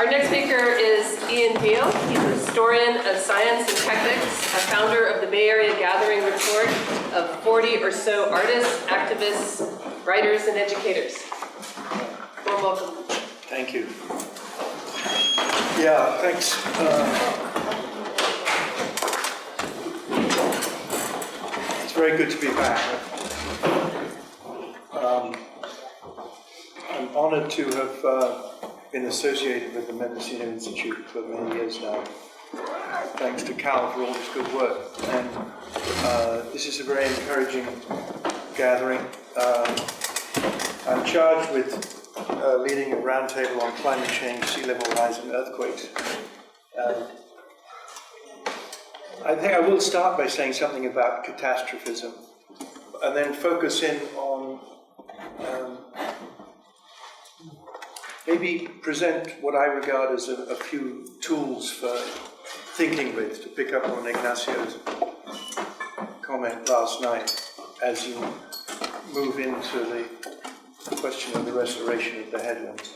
Our next speaker is Iain Boal. He's a historian of science and technics, a founder of the Bay Area gathering Retort of 40 or so artists, activists, writers, and educators. Warm welcome. Thank you. Yeah, thanks. It's very good to be back. I'm honored to have been associated with the Mendocino Institute for many years now. Thanks to Cal for all his good work. And this is a very encouraging gathering. I'm charged with leading a roundtable on climate change, sea level rise, and earthquakes. I think I will start by saying something about catastrophism, and then focus in on maybe present what I regard as a few tools for thinking with, to pick up on Ignacio's comment last night as you move into the question of the restoration of the headlands.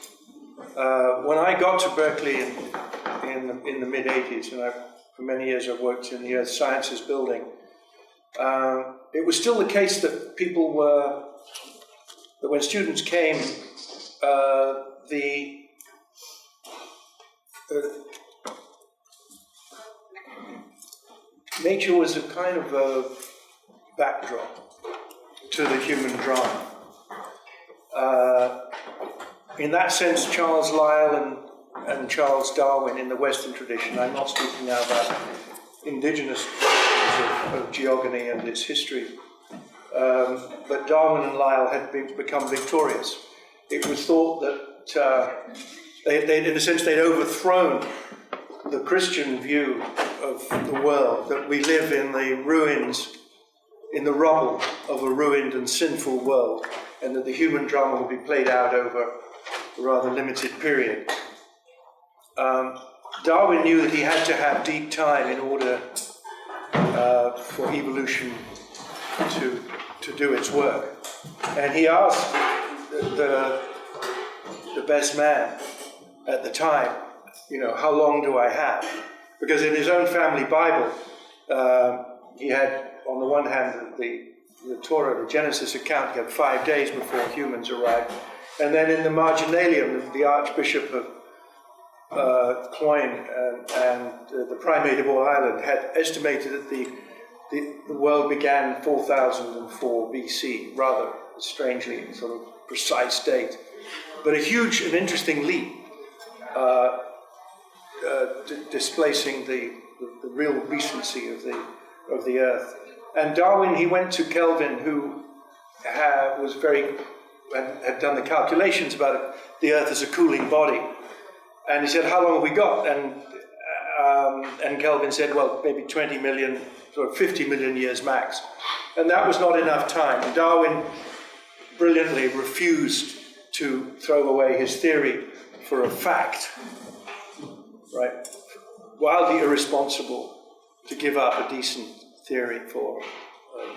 When I got to Berkeley in the mid-80s, and for many years I've worked in the Earth Sciences building, it was still the case that that when students came, nature was a kind of a backdrop to the human drama. In that sense, Charles Lyell and Charles Darwin in the Western tradition, I'm not speaking now about indigenous traditions of geogony and its history, but Darwin and Lyell had become victorious. It was thought that in a sense, they'd overthrown the Christian view of the world, that we live in the ruins, in the rubble of a ruined and sinful world, and that the human drama will be played out over a rather limited period. Darwin knew that he had to have deep time in order for evolution to do its work. And he asked the best man at the time, how long do I have? Because in his own family Bible, he had, on the one hand, the Torah, the Genesis account, he had 5 days before humans arrived. And then in the Marginalium, the Archbishop of Cloyne and the Primate of all Ireland had estimated that the world began 4004 BC, rather strangely, sort of precise date. But a huge and interesting leap, displacing the real recency of the Earth. And Darwin, he went to Kelvin, who had done the calculations about it, the Earth as a cooling body. And he said, how long have we got? And Kelvin said, well, maybe 20 million, sort of 50 million years max. And that was not enough time. And Darwin brilliantly refused to throw away his theory for a fact, right? Wildly irresponsible to give up a decent theory for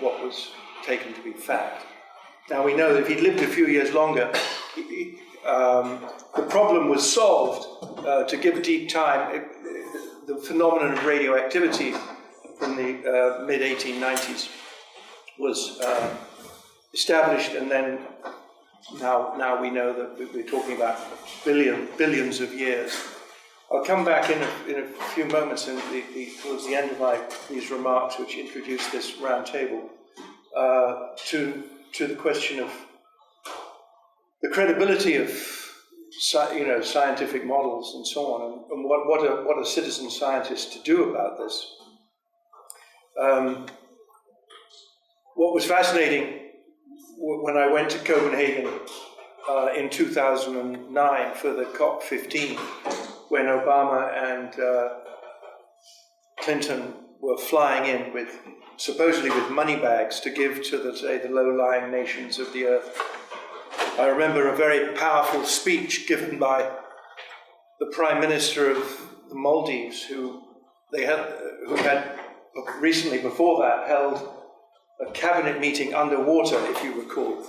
what was taken to be fact. Now we know that if he'd lived a few years longer, the problem was solved. To give deep time, the phenomenon of radioactivity from the mid-1890s was established, and then now we know that we're talking about billions of years. I'll come back in a few moments towards the end of these remarks, which introduce this round table, to the question of the credibility of scientific models and so on, and what are citizen scientists to do about this. What was fascinating when I went to Copenhagen in 2009 for the COP15, when Obama and Clinton were flying in supposedly with money bags to give to the low-lying nations of the earth. I remember a very powerful speech given by the Prime Minister of the Maldives, who had recently before that held a cabinet meeting underwater, if you recall,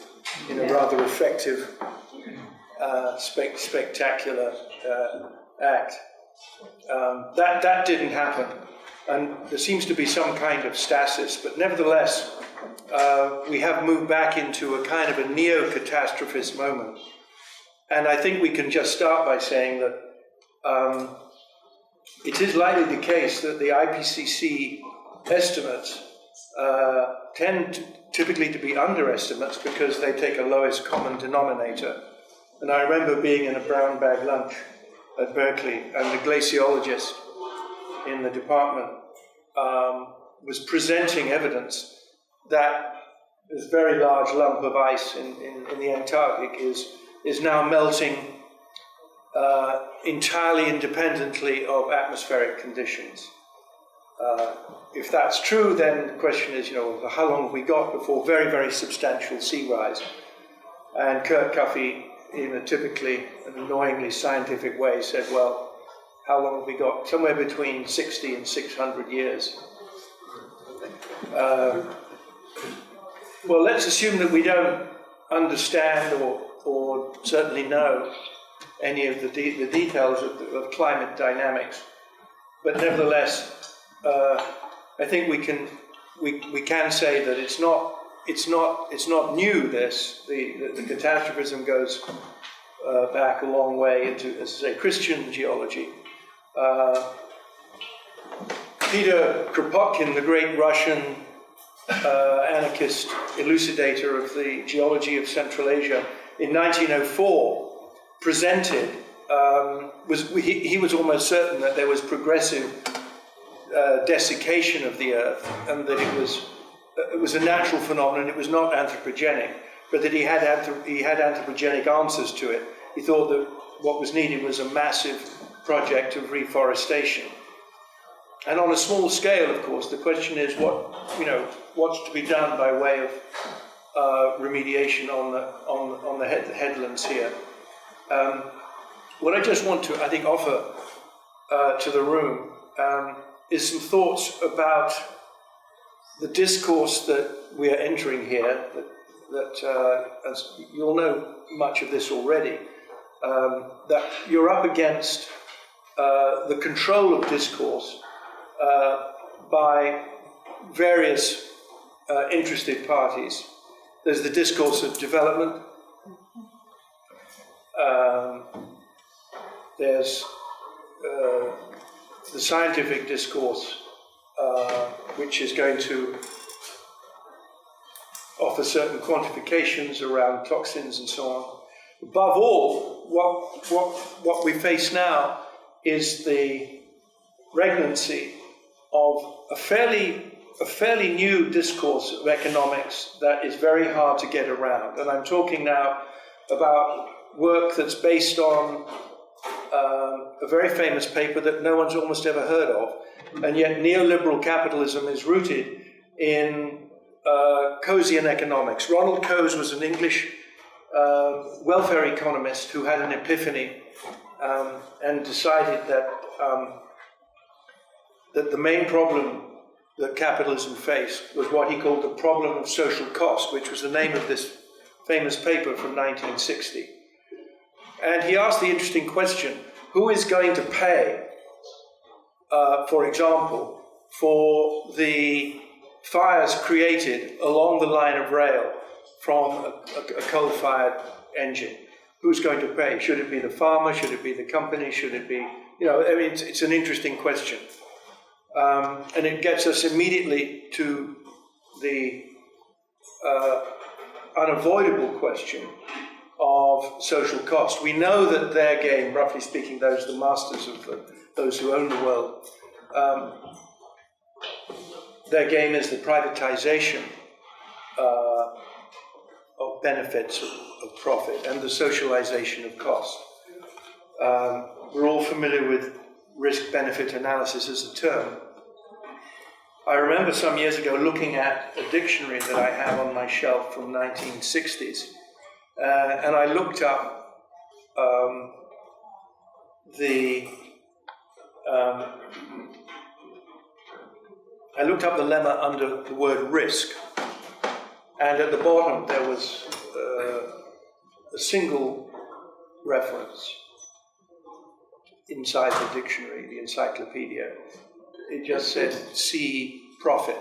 in a rather effective, spectacular Act. That didn't happen. And there seems to be some kind of stasis, but nevertheless, we have moved back into a kind of a neo-catastrophist moment. And I think we can just start by saying that it is likely the case that the IPCC estimates tend typically to be underestimates because they take a lowest common denominator. And I remember being in a brown bag lunch at Berkeley, and the glaciologist in the department was presenting evidence that this very large lump of ice in the Antarctic is now melting entirely independently of atmospheric conditions. If that's true, then the question is, how long have we got before very, very substantial sea rise? And Kurt Cuffey, in a typically and annoyingly scientific way, said, well, how long have we got? Somewhere between 60 and 600 years. Well, let's assume that we don't understand or certainly know any of the details of climate dynamics, but nevertheless, I think we can say that it's not new. The catastrophism goes back a long way into, as I say, Christian geology. Peter Kropotkin, the great Russian anarchist elucidator of the geology of Central Asia, in 1904 presented, he was almost certain that there was progressive desiccation of the Earth, and that it was a natural phenomenon, it was not anthropogenic, but that he had anthropogenic answers to it. He thought that what was needed was a massive project of reforestation. And on a small scale, of course, the question is what's to be done by way of remediation on the headlands here. What I just want to, I think, offer to the room is some thoughts about the discourse that we are entering here, that as you all know much of this already, that you're up against the control of discourse by various interested parties. There's the discourse of development, there's the scientific discourse, which is going to offer certain quantifications around toxins and so on. Above all, what we face now is the regnancy of a fairly new discourse of economics that is very hard to get around. And I'm talking now about work that's based on a very famous paper that no one's almost ever heard of, and yet neoliberal capitalism is rooted in Coasian economics. Ronald Coase was an English welfare economist who had an epiphany and decided that the main problem that capitalism faced was what he called the problem of social cost, which was the name of this famous paper from 1960. And he asked the interesting question, who is going to pay, for example, for the fires created along the line of rail from a coal-fired engine? Who's going to pay? Should it be the farmer? Should it be the company? Should it be, it's an interesting question. And it gets us immediately to the unavoidable question of social cost. We know that their game, roughly speaking, the masters of those who own the world, their game is the privatization of benefits of profit and the socialization of cost. We're all familiar with risk-benefit analysis as a term. I remember some years ago looking at a dictionary that I have on my shelf from 1960s, and I looked up the lemma under the word risk, and at the bottom there was a single reference. inside the dictionary, the encyclopedia. It just said, see profit.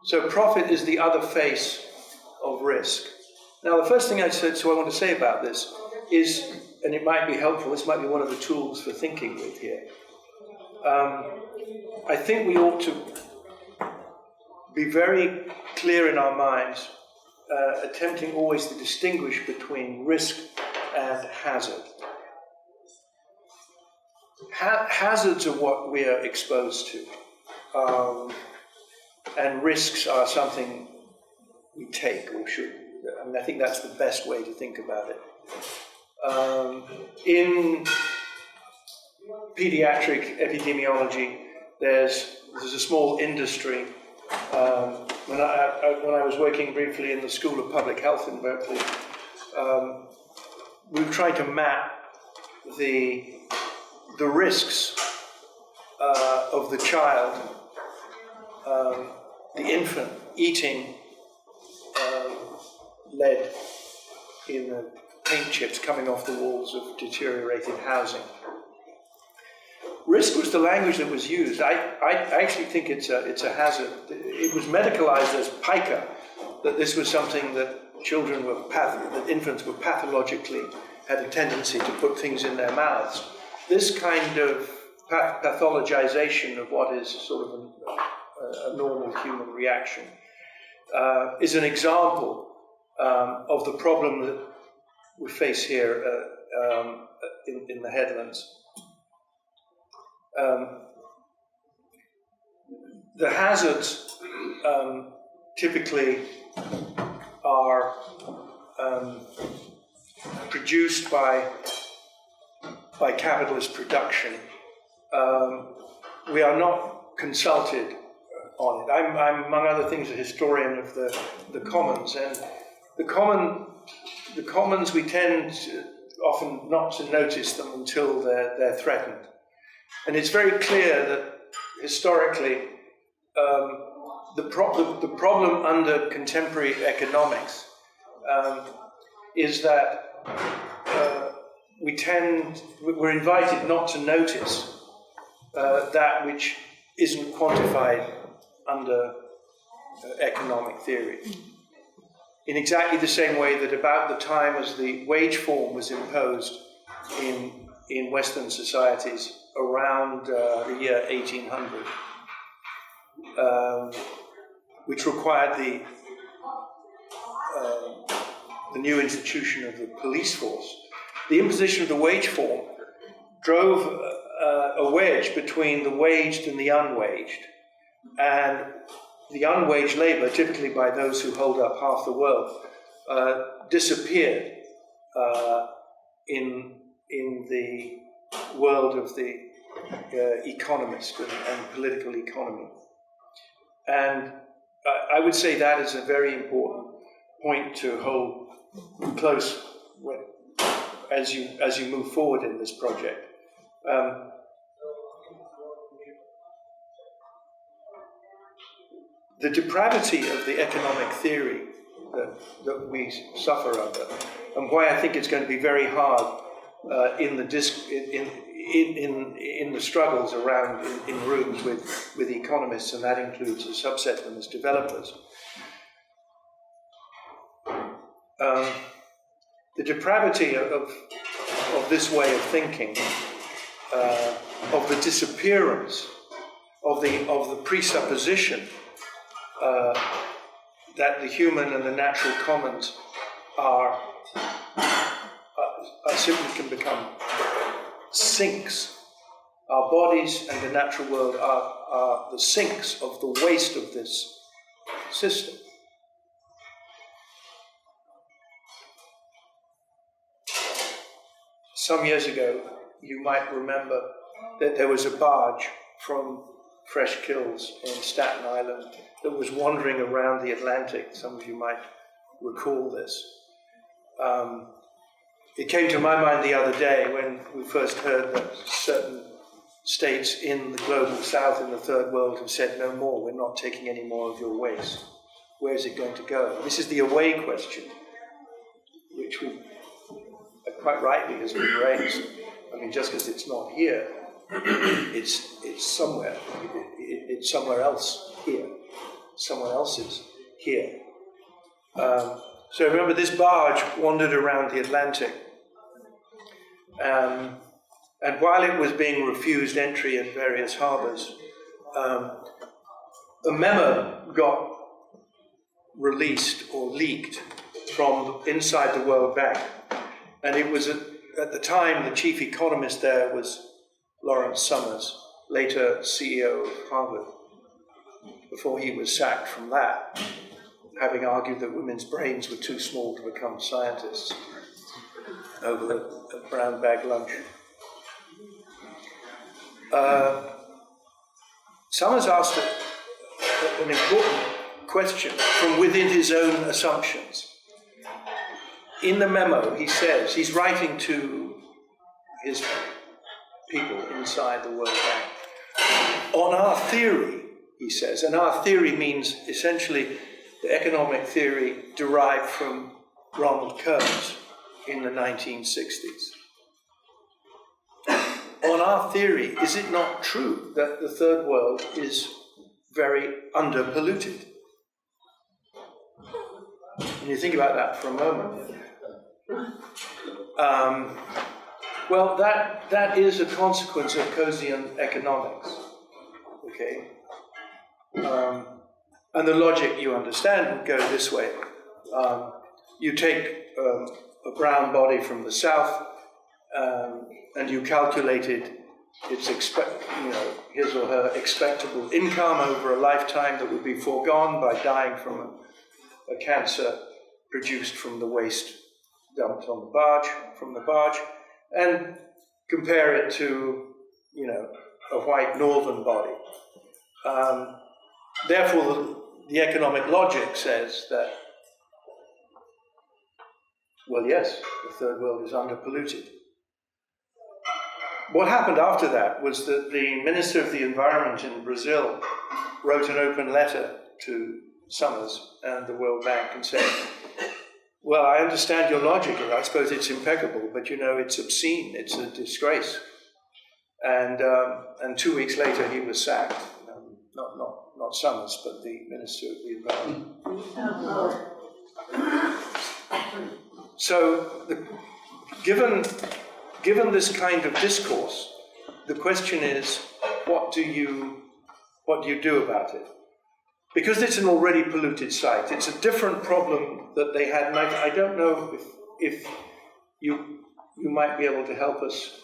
So profit is the other face of risk. Now, the first thing I want to say about this is, and it might be helpful, this might be one of the tools for thinking with here. I think we ought to be very clear in our minds, attempting always to distinguish between risk and hazard. Hazards are what we are exposed to, and risks are something we take or should. I mean, I think that's the best way to think about it. In pediatric epidemiology, there's a small industry. When I was working briefly in the School of Public Health in Berkeley, we were trying to map the risks of the child, the infant, eating lead in the paint chips coming off the walls of deteriorated housing. Risk was the language that was used. I actually think it's a hazard. It was medicalized as pica, that this was something that that infants were pathologically had a tendency to put things in their mouths. This kind of pathologization of what is sort of a normal human reaction is an example of the problem that we face here in the headlands. The hazards typically are produced by capitalist production. We are not consulted on it. I'm among other things, a historian of the commons, and the commons we tend often not to notice them until they're threatened. And it's very clear that historically the problem under contemporary economics is that we're invited not to notice that which isn't quantified under economic theory. In exactly the same way that about the time as the wage form was imposed in Western societies around the year 1800, which required the new institution of the police force, the imposition of the wage form drove a wedge between the waged and the unwaged. And the unwaged labor, typically by those who hold up half the world, disappeared in the world of the economist and political economy. And I would say that is a very important point to hold close as you move forward in this project. The depravity of the economic theory that we suffer under, and why I think it's going to be very hard in the struggles around in rooms with economists, and that includes a subset of them as developers. The depravity of this way of thinking, of the disappearance of the presupposition that the human and the natural commons are simply can become sinks. Our bodies and the natural world are the sinks of the waste of this system. Some years ago, you might remember that there was a barge from Fresh Kills in Staten Island that was wandering around the Atlantic. Some of you might recall this. It came to my mind the other day when we first heard that certain states in the global south, in the third world, have said, no more, we're not taking any more of your waste. Where is it going to go? This is the away question, which we quite rightly has been raised. I mean, just because it's not here It's somewhere. It's somewhere else here. Someone else's here. So remember, this barge wandered around the Atlantic, and while it was being refused entry in various harbours, a memo got released or leaked from inside the World Bank, and it was at the time the chief economist there was Lawrence Summers, later CEO of Harvard, before he was sacked from that, having argued that women's brains were too small to become scientists over a brown bag lunch. Summers asked an important question from within his own assumptions. In the memo, he says, he's writing to his people inside the World Bank. On our theory, he says, and our theory means essentially the economic theory derived from Ronald Coase in the 1960s. On our theory, is it not true that the third world is very underpolluted? And you think about that for a moment. Well, that is a consequence of Coasean economics. Okay? And the logic, you understand, would go this way. You take a brown body from the south, and you calculated its his or her expectable income over a lifetime that would be foregone by dying from a cancer produced from the waste dumped on the barge, and compare it to, a white northern body. Therefore, the economic logic says that, well, yes, the third world is underpolluted. What happened after that was that the Minister of the Environment in Brazil wrote an open letter to Summers and the World Bank and said, well, I understand your logic, and I suppose it's impeccable, but it's obscene, it's a disgrace. And 2 weeks later he was sacked. Not Summers, but the Minister of the Environment. So, given this kind of discourse, the question is, what do you do about it? Because it's an already polluted site, it's a different problem that they had. And I don't know if you might be able to help us,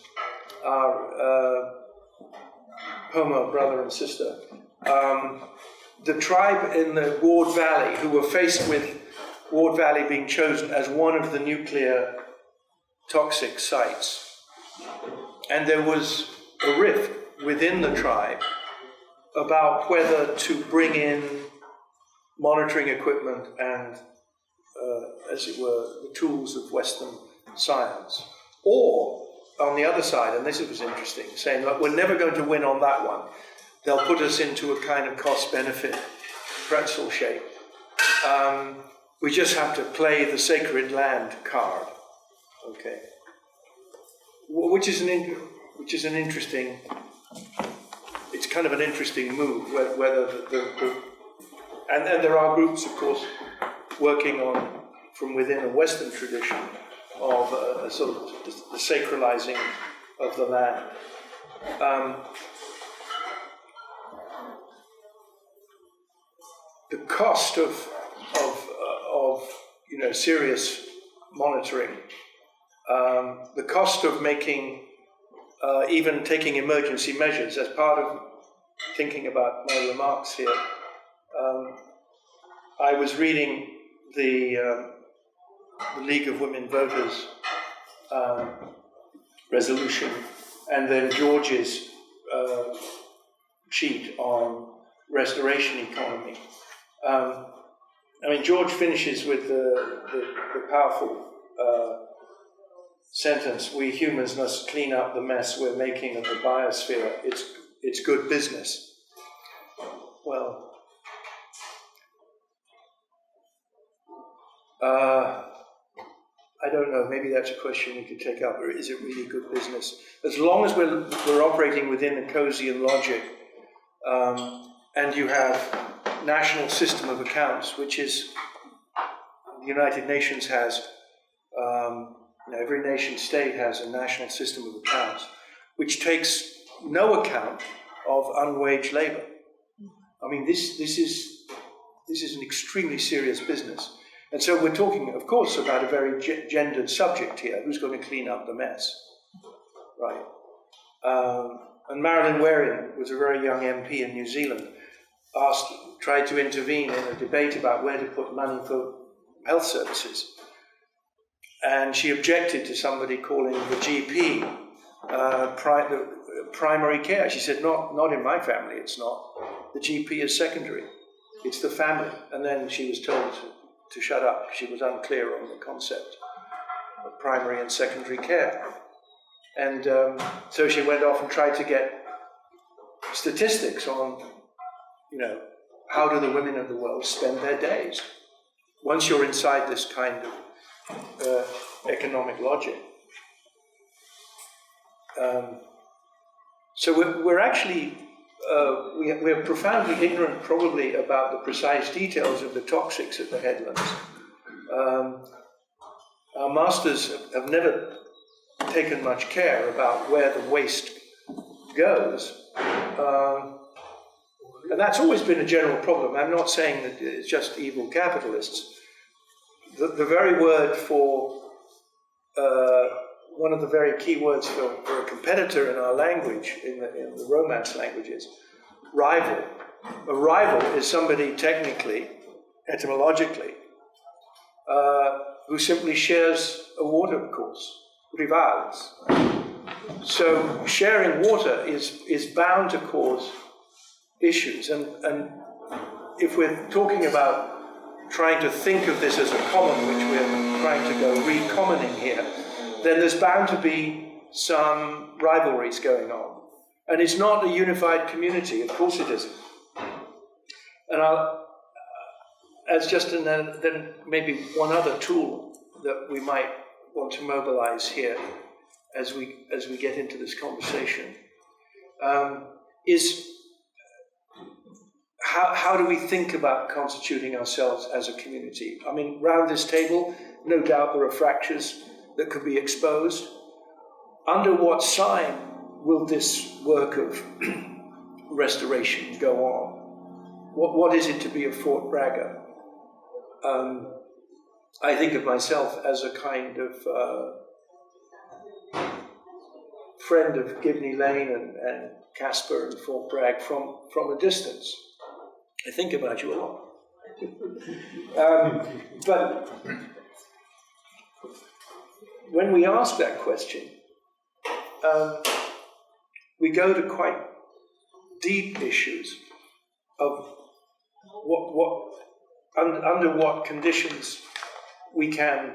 our Homo brother and sister. The tribe in the Ward Valley, who were faced with Ward Valley being chosen as one of the nuclear toxic sites. And there was a rift within the tribe about whether to bring in monitoring equipment and, as it were, the tools of Western science. Or, on the other side, and this was interesting, saying, look, we're never going to win on that one. They'll put us into a kind of cost-benefit pretzel shape. We just have to play the sacred land card, okay? Which is an interesting. It's kind of an interesting move. Whether and there are groups, of course, working on from within a Western tradition of a sort of the sacralizing of the land. The cost of serious monitoring, the cost of making, even taking emergency measures as part of thinking about my remarks here. I was reading the League of Women Voters resolution, and then George's sheet on restoration economy. George finishes with the powerful sentence, we humans must clean up the mess we're making of the biosphere. It's good business. Well, I don't know, maybe that's a question we could take up, or is it really good business? As long as we're operating within a Coasian logic, and you have national system of accounts, which is, the United Nations has, every nation state has a national system of accounts, which takes no account of unwaged labor. I mean, this is an extremely serious business. And so we're talking, of course, about a very gendered subject here. Who's going to clean up the mess? Right. And Marilyn Waring was a very young MP in New Zealand, tried to intervene in a debate about where to put money for health services. And she objected to somebody calling the GP primary care. She said, not in my family, it's not. The GP is secondary. It's the family. And then she was told to shut up. She was unclear on the concept of primary and secondary care. And so she went off and tried to get statistics on, how do the women of the world spend their days? Once you're inside this kind of economic logic. So we're actually, we're profoundly ignorant probably about the precise details of the toxics at the headlands. Our masters have never taken much care about where the waste goes. And that's always been a general problem. I'm not saying that it's just evil capitalists. The very word for, one of the very key words for a competitor in our language, in the Romance languages, rival. A rival is somebody technically, etymologically, who simply shares a water course, rivals. So sharing water is bound to cause issues. And if we're talking about trying to think of this as a common, which we're trying to go recommoning here, then there's bound to be some rivalries going on. And it's not a unified community, of course it isn't. And as just then maybe one other tool that we might want to mobilize here as we get into this conversation is how do we think about constituting ourselves as a community? I mean, round this table, no doubt there are fractures that could be exposed. Under what sign will this work of restoration go on? What is it to be a Fort Bragger? I think of myself as a kind of friend of Gibney Lane and Casper and Fort Bragg from a distance. I think about you a lot. But when we ask that question, we go to quite deep issues of under what conditions we can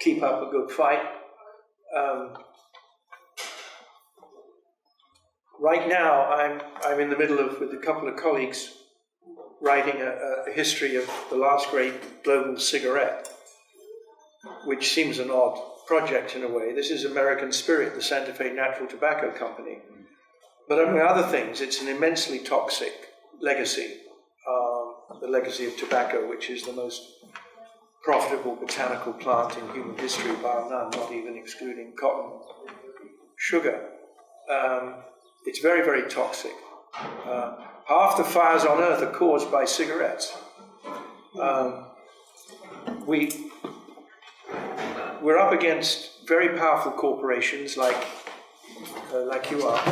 keep up a good fight. Right now, I'm in the middle of, with a couple of colleagues, writing a history of the last great global cigarette, which seems an odd project in a way. This is American Spirit, the Santa Fe Natural Tobacco Company. But among other things, it's an immensely toxic legacy, the legacy of tobacco, which is the most profitable botanical plant in human history, bar none, not even excluding cotton, sugar. It's very, very toxic. Half the fires on Earth are caused by cigarettes. We're up against very powerful corporations like you are,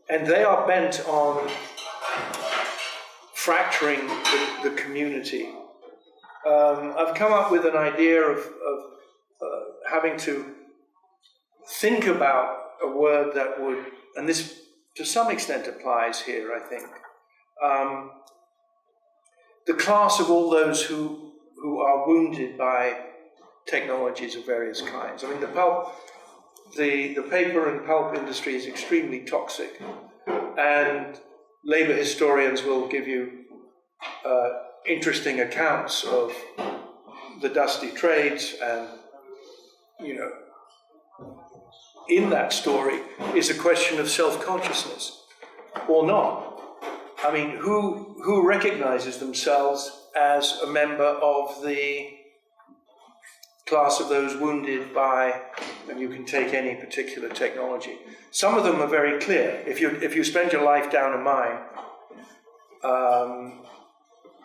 and they are bent on fracturing the community. I've come up with an idea of having to think about a word that would, and this to some extent applies here, I think, the class of all those who are wounded by technologies of various kinds. I mean, the paper and pulp industry is extremely toxic, and labor historians will give you interesting accounts of the dusty trades, and in that story is a question of self-consciousness or not. I mean, who recognizes themselves as a member of the class of those wounded by, and you can take any particular technology. Some of them are very clear. If you spend your life down a mine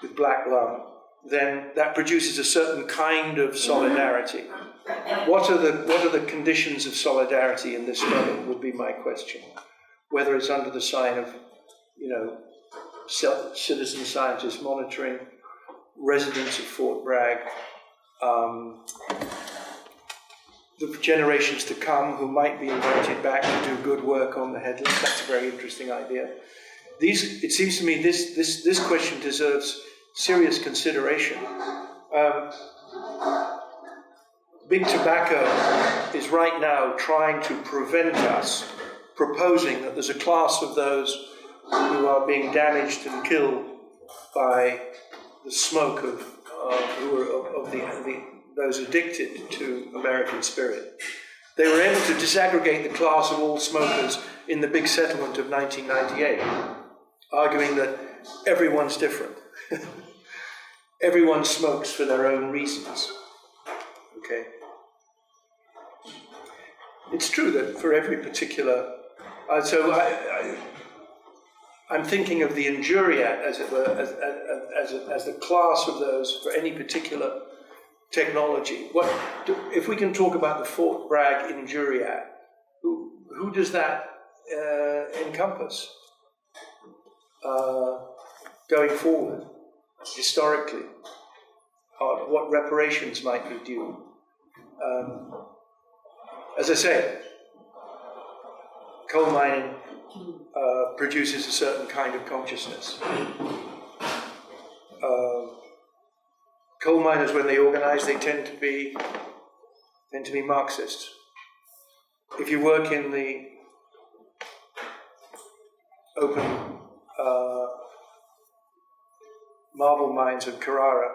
with black lung, then that produces a certain kind of solidarity. What are the conditions of solidarity in this struggle would be my question. Whether it's under the sign of, citizen scientist monitoring, residents of Fort Bragg, the generations to come who might be invited back to do good work on the headlands. That's a very interesting idea. It seems to me this question deserves serious consideration. Big Tobacco is right now trying to prevent us proposing that there's a class of those who are being damaged and killed by the smoke of those addicted to American spirit. They were able to disaggregate the class of all smokers in the big settlement of 1998, arguing that everyone's different. Everyone smokes for their own reasons. Okay? It's true that for every particular... I'm thinking of the injuriat, as it were, as the class of those for any particular technology. If we can talk about the Fort Bragg injuriat, who does that encompass going forward, historically? What reparations might be due? As I say, coal mining produces a certain kind of consciousness. Coal miners, when they organize, they tend to be Marxists. If you work in the open marble mines of Carrara,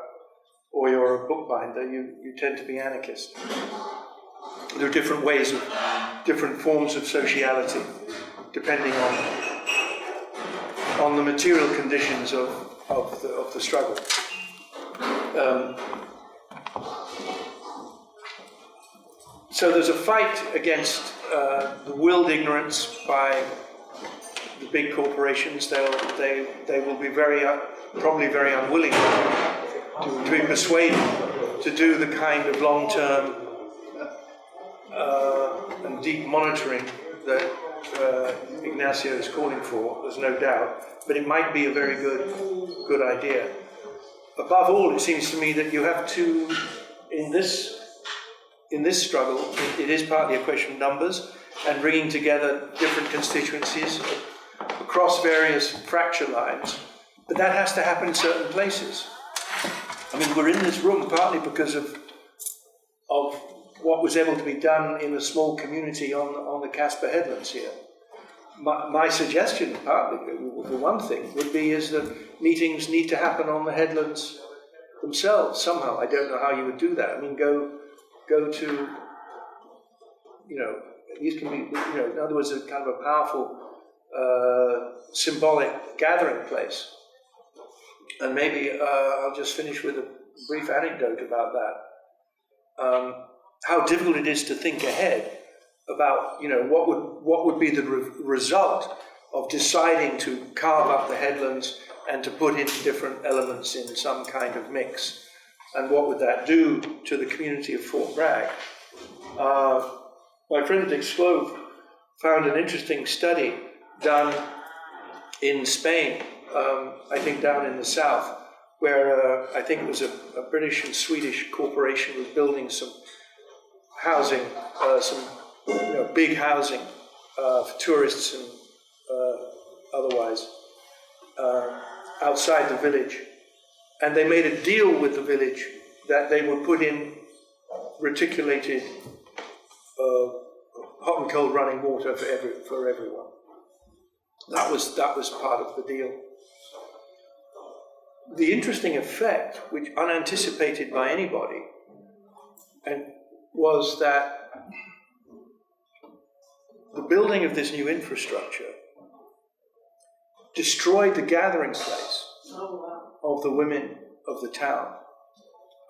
or you're a bookbinder, you tend to be anarchist. There are different forms of sociality, depending on the material conditions of the struggle. So there's a fight against the willed ignorance by the big corporations. They will be probably very unwilling to be persuaded to do the kind of long-term and deep monitoring that Ignacio is calling for. There's no doubt, but it might be a very good idea. Above all, it seems to me that you have to, in this struggle, it is partly a question of numbers and bringing together different constituencies across various fracture lines, but that has to happen in certain places. I mean, we're in this room partly because of what was able to be done in a small community on the Casper Headlands here. My suggestion, partly, for one thing, would be is that meetings need to happen on the headlands themselves somehow. I don't know how you would do that. I mean, go to, these can be, in other words, a kind of a powerful symbolic gathering place. And maybe I'll just finish with a brief anecdote about that. How difficult it is to think ahead about, what would be the result of deciding to carve up the headlands and to put in different elements in some kind of mix, and what would that do to the community of Fort Bragg? My friend Dick Sclove found an interesting study done in Spain, I think down in the south, where I think it was a British and Swedish corporation was building some housing, some big housing for tourists and otherwise outside the village. And they made a deal with the village that they would put in reticulated hot and cold running water for everyone. That was part of the deal. the interesting effect, which unanticipated by anybody, and was that the building of this new infrastructure destroyed the gathering place of the women of the town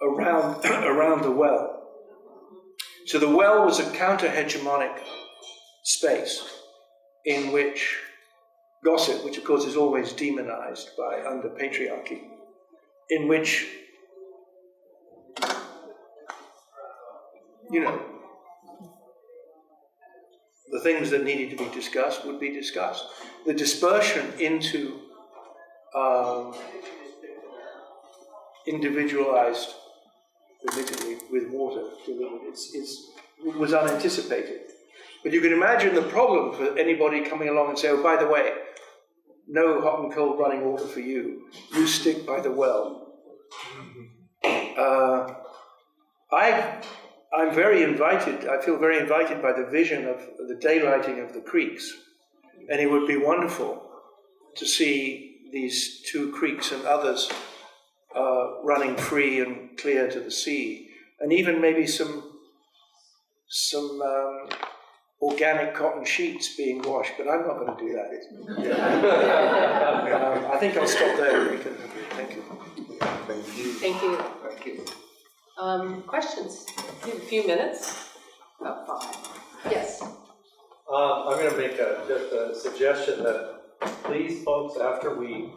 around the well. So the well was a counter-hegemonic space in which gossip, which of course is always demonized under patriarchy, in which, the things that needed to be discussed would be discussed. The dispersion into individualized, admittedly with water delivered, was unanticipated. But you can imagine the problem for anybody coming along and say, oh, by the way, no hot and cold running water for you. You stick by the well. I'm very invited. I feel very invited by the vision of the daylighting of the creeks. And it would be wonderful to see these two creeks and others running free and clear to the sea. And even maybe some organic cotton sheets being washed, but I'm not going to do that. I think I'll stop there. Thank you. Thank you. Thank you. Questions? We have a few minutes. About 5. Yes. I'm going to make just a suggestion that please, folks, after we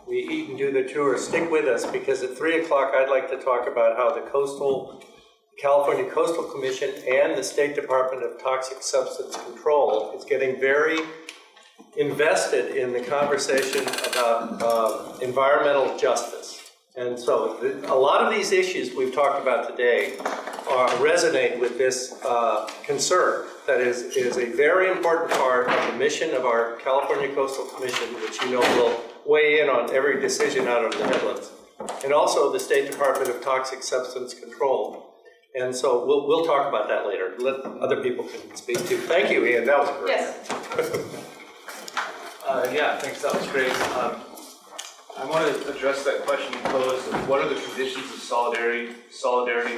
eat and do the tour, stick with us, because at 3 o'clock I'd like to talk about how the California Coastal Commission and the State Department of Toxic Substance Control is getting very invested in the conversation about environmental justice. And so a lot of these issues we've talked about today resonate with this concern that is a very important part of the mission of our California Coastal Commission, which will weigh in on every decision out of the headlands, and also the State Department of Toxic Substance Control. And so we'll talk about that later. Let other people can speak too. Thank you, Ian. That was great. Yes. Yeah, thanks. That was great. I want to address that question you posed of what are the conditions of solidarity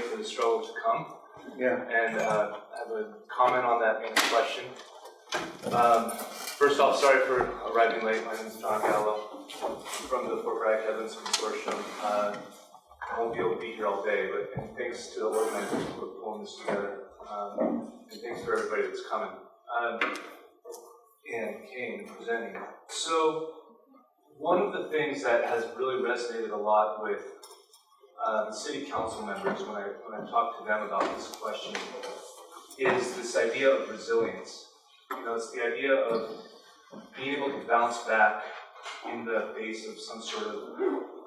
for the struggle to come. Yeah. And I have a comment on that main question. First off, sorry for arriving late. My name is John Gallo from the Fort Bragg Heavens Consortium. I won't be able to be here all day, but thanks to the organizers for pulling this together. And thanks for everybody that's coming and came and presenting. So one of the things that has really resonated a lot with the city council members when I talk to them about this question is this idea of resilience. It's the idea of being able to bounce back in the face of some sort of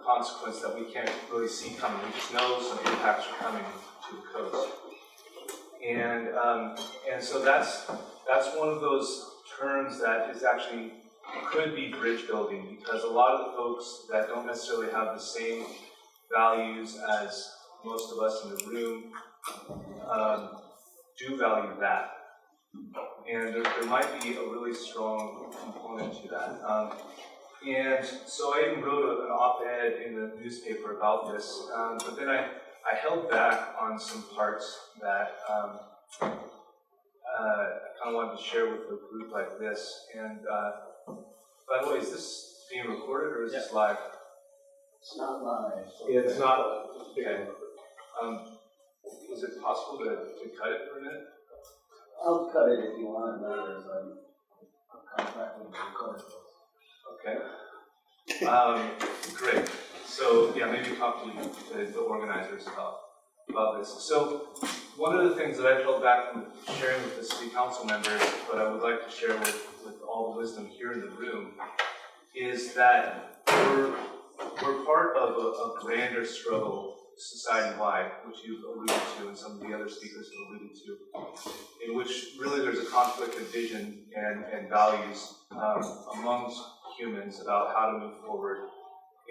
consequence that we can't really see coming. We just know some impacts are coming to the coast. And so that's one of those terms that is actually could be bridge building, because a lot of the folks that don't necessarily have the same values as most of us in the room do value that. And there might be a really strong component to that. And so I even wrote an op-ed in the newspaper about this, but then I held back on some parts that I kind of wanted to share with a group like this. And by the way, is this being recorded or is this live? It's not live. It's not live. Okay. Is it possible to cut it for a minute? I'll cut it if you want. Otherwise, I'm contracted to record it. Okay. Great. So yeah, maybe talk to the organizers about this. So one of the things that I've held back from sharing with the city council members, but I would like to share with all the wisdom here in the room, is that we're part of a grander struggle society-wide, which you've alluded to and some of the other speakers have alluded to, in which really there's a conflict of vision and values amongst humans about how to move forward.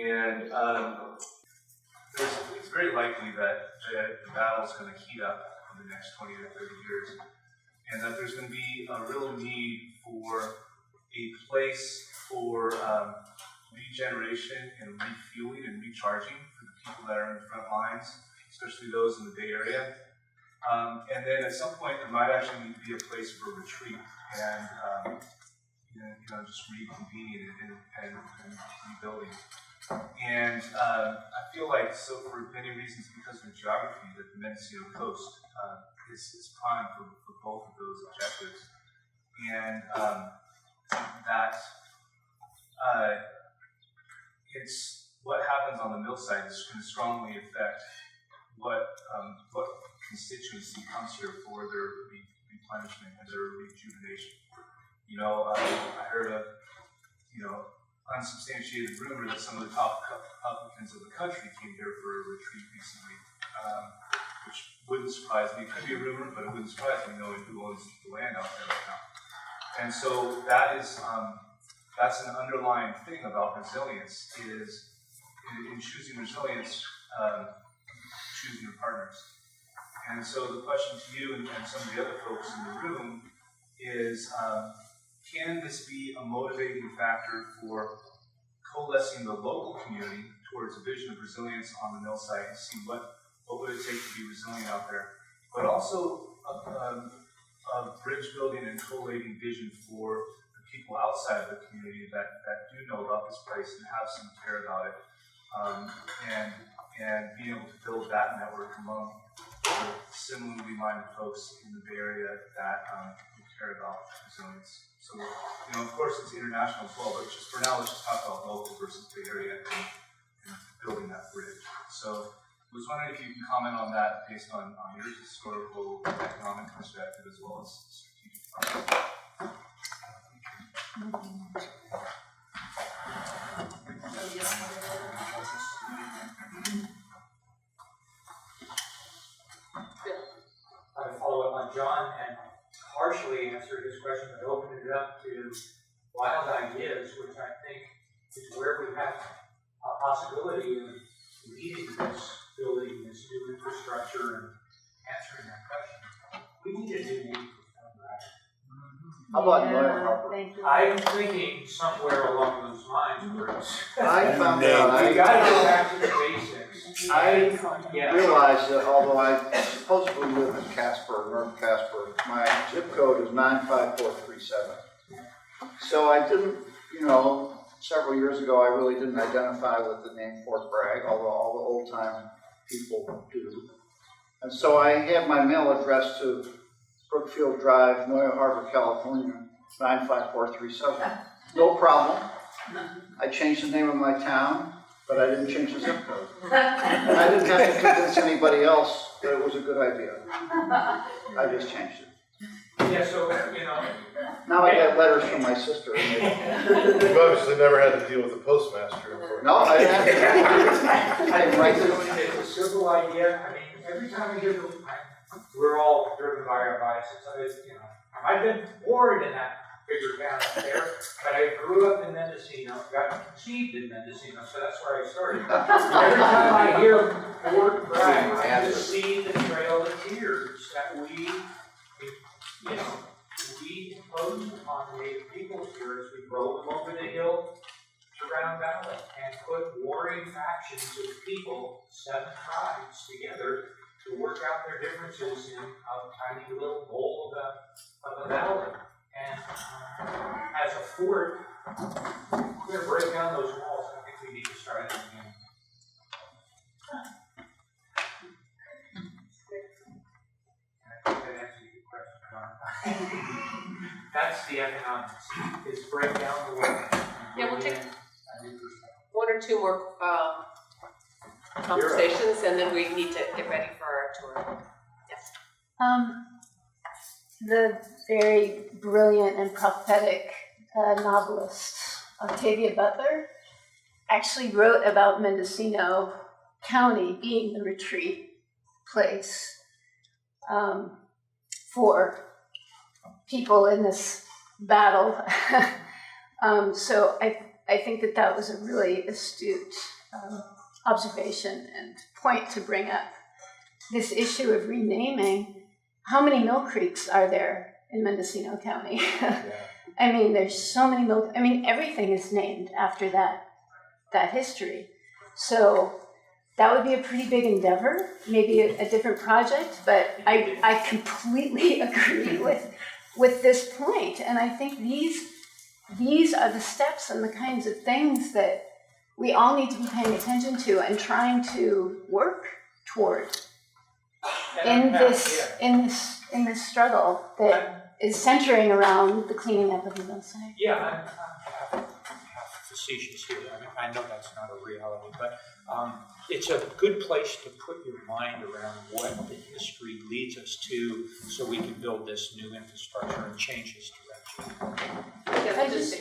And it's very likely that the battle is going to heat up in the next 20 or 30 years, and that there's going to be a real need for a place for regeneration and refueling and recharging for the people that are in the front lines, especially those in the Bay Area. And then at some point, there might actually need to be a place for retreat and just reconvening and rebuilding. And I feel like, so for many reasons, because of the geography, that the Mendocino coast is prime for both of those objectives. And that it's what happens on the mill site is going to strongly affect what constituency comes here for their replenishment and their rejuvenation. I heard a unsubstantiated rumor that some of the top Republicans of the country came here for a retreat recently, which wouldn't surprise me. It could be a rumor, but it wouldn't surprise me knowing who owns the land out there right now. And so that's an underlying thing about resilience is in choosing resilience, choosing your partners. And so the question to you and some of the other folks in the room is, can this be a motivating factor for coalescing the local community towards a vision of resilience on the mill site and see what would it take to be resilient out there, but also a bridge building and collating vision for the people outside of the community that do know about this place and have some care about it, and being able to build that network among the similarly minded folks in the Bay Area that care about resilience. So, of course, it's international as well, but just for now, let's just talk about local versus Bay Area and building that bridge. So, I was wondering if you can comment on that based on your historical, economic perspective as well as strategic partnership. I follow up on John and partially answered his question, but opened it up to wild ideas, which I think is where we have a possibility of leading this, building this new infrastructure and answering that question. We need a new name for that. How about Noah Harper? I'm thinking somewhere along those lines, Bruce. I found out, We gotta go back to the basics. I realized that although I supposedly live in Casper, North Casper, my zip code is 95437. So I didn't, several years ago I really didn't identify with the name Fort Bragg, although all the old time people do. And so I had my mail addressed to Brookfield Drive, Noyo Harbor, California, 95437. No problem. I changed the name of my town, but I didn't change the zip code. And I didn't have to convince anybody else that it was a good idea. I just changed it. Yeah, so, Now I get letters from my sister. You've obviously never had to deal with the postmaster. No, I didn't. I didn't write it. It's a simple idea. I mean, every time we hear we're all driven by our biases. I've been born in that bigger town up there, but I grew up in Mendocino, got conceived in Mendocino, so that's where I started. Every time I hear Fort Bragg, I just see the trail of tears that we imposed upon the Native peoples here as we drove them over the hill to Round Valley and put warring factions of people, 7 tribes together, to work out their differences in a tiny little bowl of a valley. And as a fort, we're going to break down those walls. I think we need to start it again. I think that answers your question, John. That's the economics. Is break down the wall. Yeah, we'll take 1 or 2 more conversations, and then we need to get ready for our tour. Yes. The very brilliant and prophetic novelist Octavia Butler actually wrote about Mendocino County being the retreat place for people in this battle. So I think that was a really astute observation and point to bring up. This issue of renaming. How many mill creeks are there in Mendocino County? I mean, there's so many everything is named after that that history. So that would be a pretty big endeavor, maybe a different project, but I completely agree with this point. And I think these are the steps and the kinds of things that we all need to be paying attention to and trying to work toward in this struggle that is centering around the cleaning up of the hillside. Yeah, I'm facetious here. I mean, I know that's not a reality, but it's a good place to put your mind around what the history leads us to, so we can build this new infrastructure and change this direction.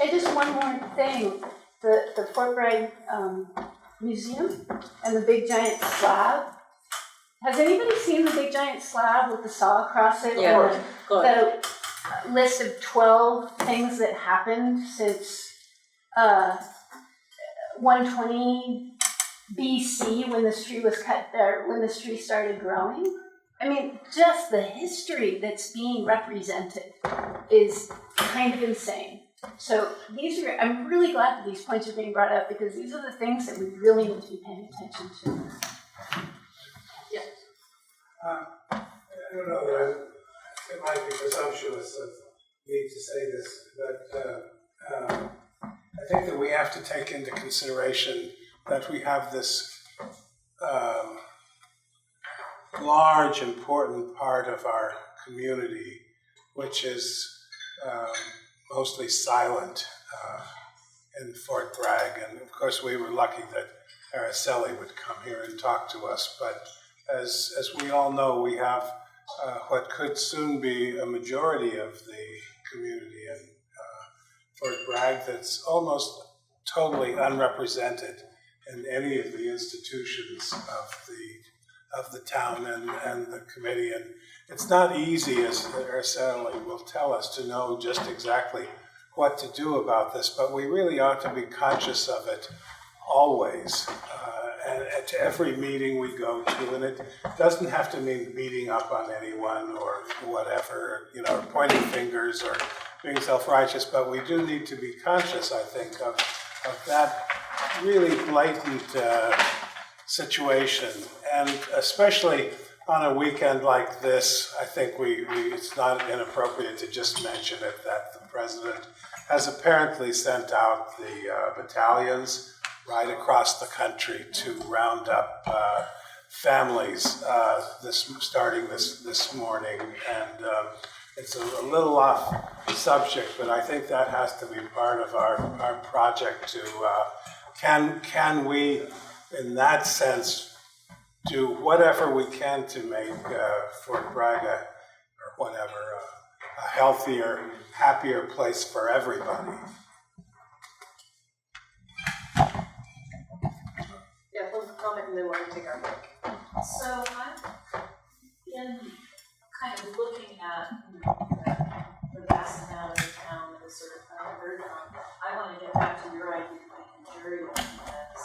I just one more thing. The Fort Bragg Museum and the big giant slab. Has anybody seen the big giant slab with the saw across it? Yeah, the list of 12 things that happened since 120 BC when this tree was cut there, when this tree started growing. I mean, just the history that's being represented is kind of insane. So I'm really glad that these points are being brought up, because these are the things that we really need to be paying attention to. I don't know that it might be presumptuous of me to say this, but I think that we have to take into consideration that we have this large, important part of our community, which is mostly silent in Fort Bragg. And of course, we were lucky that Araceli would come here and talk to us. But as we all know, we have what could soon be a majority of the community in Fort Bragg that's almost totally unrepresented in any of the institutions of the town and the committee. And it's not easy, as Araceli will tell us, to know just exactly what to do about this, but we really ought to be conscious of it always, and at every meeting we go to. And it doesn't have to mean beating up on anyone or whatever, or pointing fingers or being self-righteous, but we do need to be conscious, I think, of that really blatant situation. And especially on a weekend like this, I think it's not inappropriate to just mention it, that the president has apparently sent out the battalions right across the country to round up families starting this morning. And it's a little off subject, but I think that has to be part of our project to, can we, in that sense, do whatever we can to make Fort Bragg a healthier, happier place for everybody. Yeah, one comment and then we're going to take our break. So I'm in kind of looking at the vast amount of the town that is sort of unheard of. I want to get back to your idea of injury, because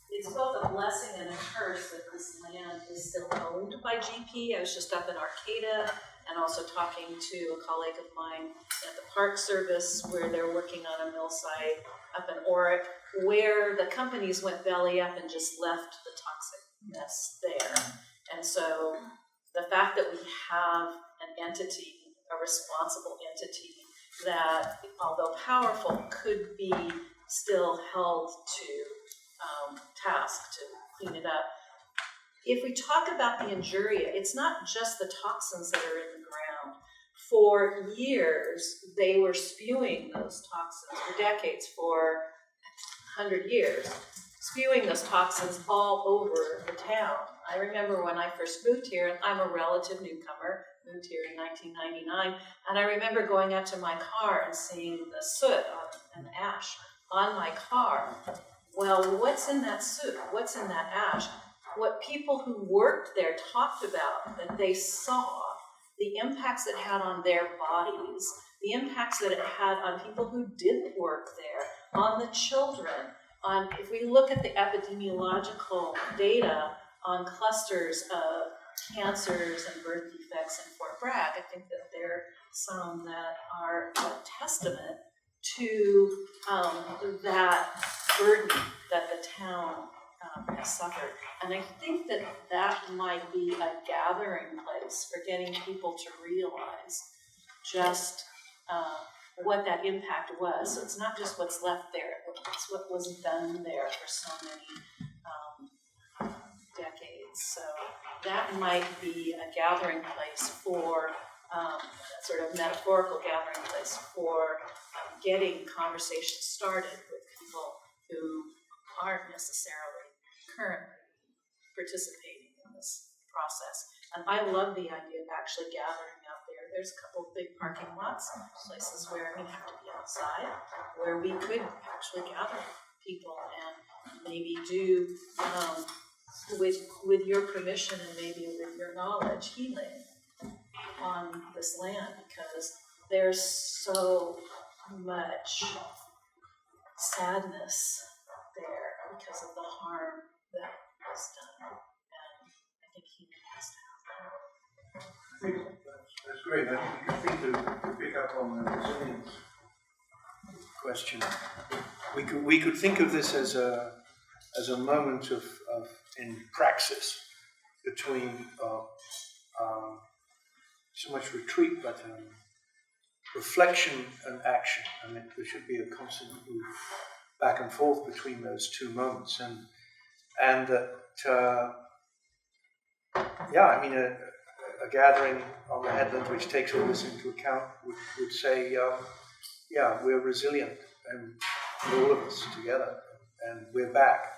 it's both a blessing and a curse that this land is still owned by GP. I was just up in Arcata and also talking to a colleague of mine at the Park Service, where they're working on a mill site up in Oric, where the companies went belly up and just left the toxic mess there. And so the fact that we have an entity, a responsible entity, that, although powerful, could be still held to task to clean it up. If we talk about the injuria, it's not just the toxins that are in the ground. For years, they were spewing those toxins, for decades, for 100 years, spewing those toxins all over the town. I remember when I first moved here, and I'm a relative newcomer, moved here in 1999, and I remember going out to my car and seeing the soot and the ash on my car. Well, what's in that soot? What's in that ash? What people who worked there talked about, that they saw the impacts it had on their bodies, the impacts that it had on people who didn't work there, on the children, on, if we look at the epidemiological data on clusters of cancers and birth defects in Fort Bragg, I think that there are some that are a testament to that burden that the town has suffered. And I think that that might be a gathering place for getting people to realize just what that impact was. So it's not just what's left there, it's what was done there for so many decades. So that might be a gathering place for, sort of metaphorical gathering place for getting conversations started with people who aren't necessarily currently participating in this process. And I love the idea of actually gathering out there. There's a couple of big parking lots, places where we have to be outside, where we could actually gather people and maybe do, with your permission and maybe with your knowledge, healing on this land, because there's so much sadness there because of the harm that was done, and I think healing has to happen. That's great. I think to pick up on the resilience question, we could think of this as a moment of in praxis between so much retreat, but reflection and action. I mean, there should be a constant move back and forth between those two moments, and that I mean a gathering on the headland which takes all this into account would say, we're resilient, and all of us together, and we're back.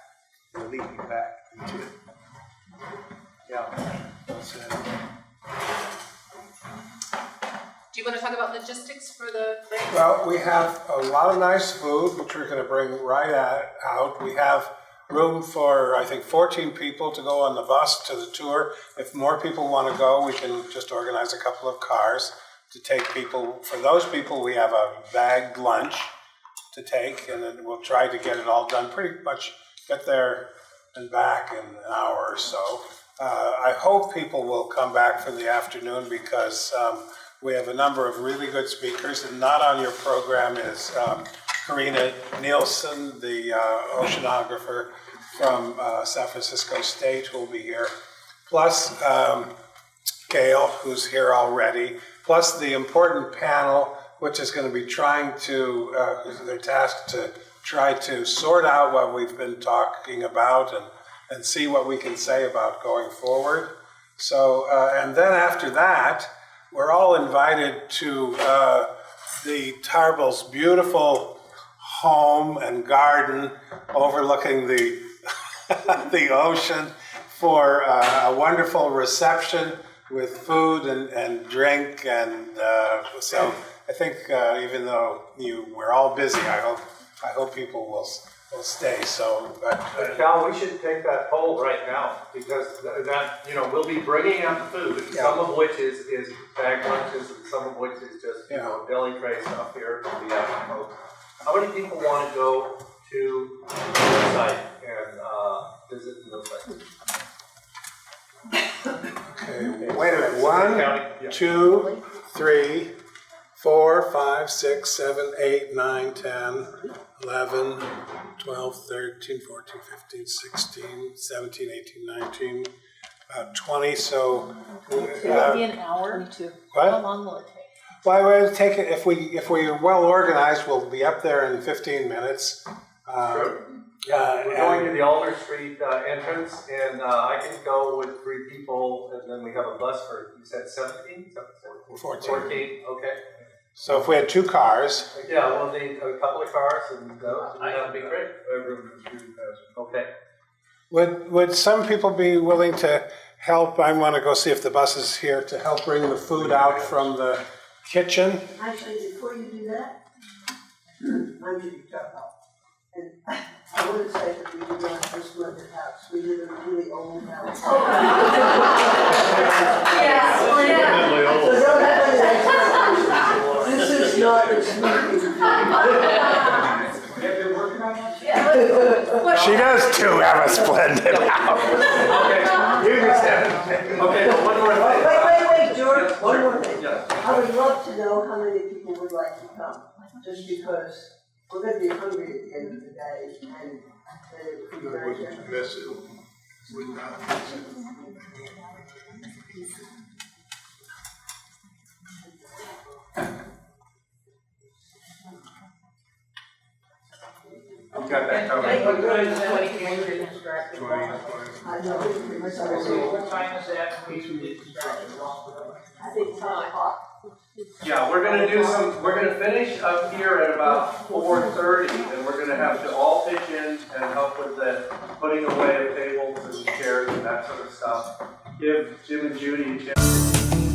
We're leaping back into it. Yeah. That's, Do you want to talk about logistics for the break? Well, we have a lot of nice food, which we're going to bring right out. We have room for, I think, 14 people to go on the bus to the tour. If more people want to go, we can just organize a couple of cars to take people. For those people, we have a bagged lunch to take, and then we'll try to get it all done. Pretty much get there and back in an hour or so. I hope people will come back for the afternoon because we have a number of really good speakers, and not on your program is Karina Nielsen, the oceanographer from San Francisco State, who will be here, plus Gail, who's here already, plus the important panel, which is going to be trying to, they're tasked to try to sort out what we've been talking about and see what we can say about going forward. So, and then after that, we're all invited to the Tarbell's beautiful home and garden overlooking the the ocean for a wonderful reception with food and drink. And so I think even though we're all busy, I hope people will stay. So, Cal, we should take that poll right now because that we'll be bringing out the food, some of which is bag lunches, and some of which is just deli tray stuff here. How many people want to go to the website and visit the website? Okay, wait a minute. 1, 2, 3, 4, 5, 6, 7, 8, 9, 10, 11, 12, 13, 14, 15, 16, 17, 18, 19, about 20. So Maybe an hour. 22. What? How long will it take? Well, we'll take it if we're well organized. We'll be up there in 15 minutes. Sure. We're going to the Alder Street entrance, and I can go with 3 people, and then we have a bus for, you said 17? 14. Okay. So if we had 2 cars. Yeah, we'll need a couple of cars, and that would be great. Okay. Would some people be willing to help? I want to go see if the bus is here to help bring the food out from the kitchen. Actually, before you do that, I'm Judy Tarbell. And I want to say that we did not just rent a house, we live in a really old house. So don't have any expectations. This is not a smoking. Have you working on that? She does too have a splendid house. Okay, you can stand. Okay, well, one more thing. Wait, George, one more thing. Yeah. I would love to know how many people would like to come, just because we're gonna be hungry at the end of the day, and it would be I very wouldn't difficult. miss it. Would not miss it. I've got that covered. What time is that? We're distracted. 20. I know, What time is that? We should be distracted. I think 10 o'clock. Yeah, we're gonna finish up here at about 4:30, and we're gonna have to all pitch in and help with the putting away of tables and chairs and that sort of stuff. Give Jim and Judy a chance.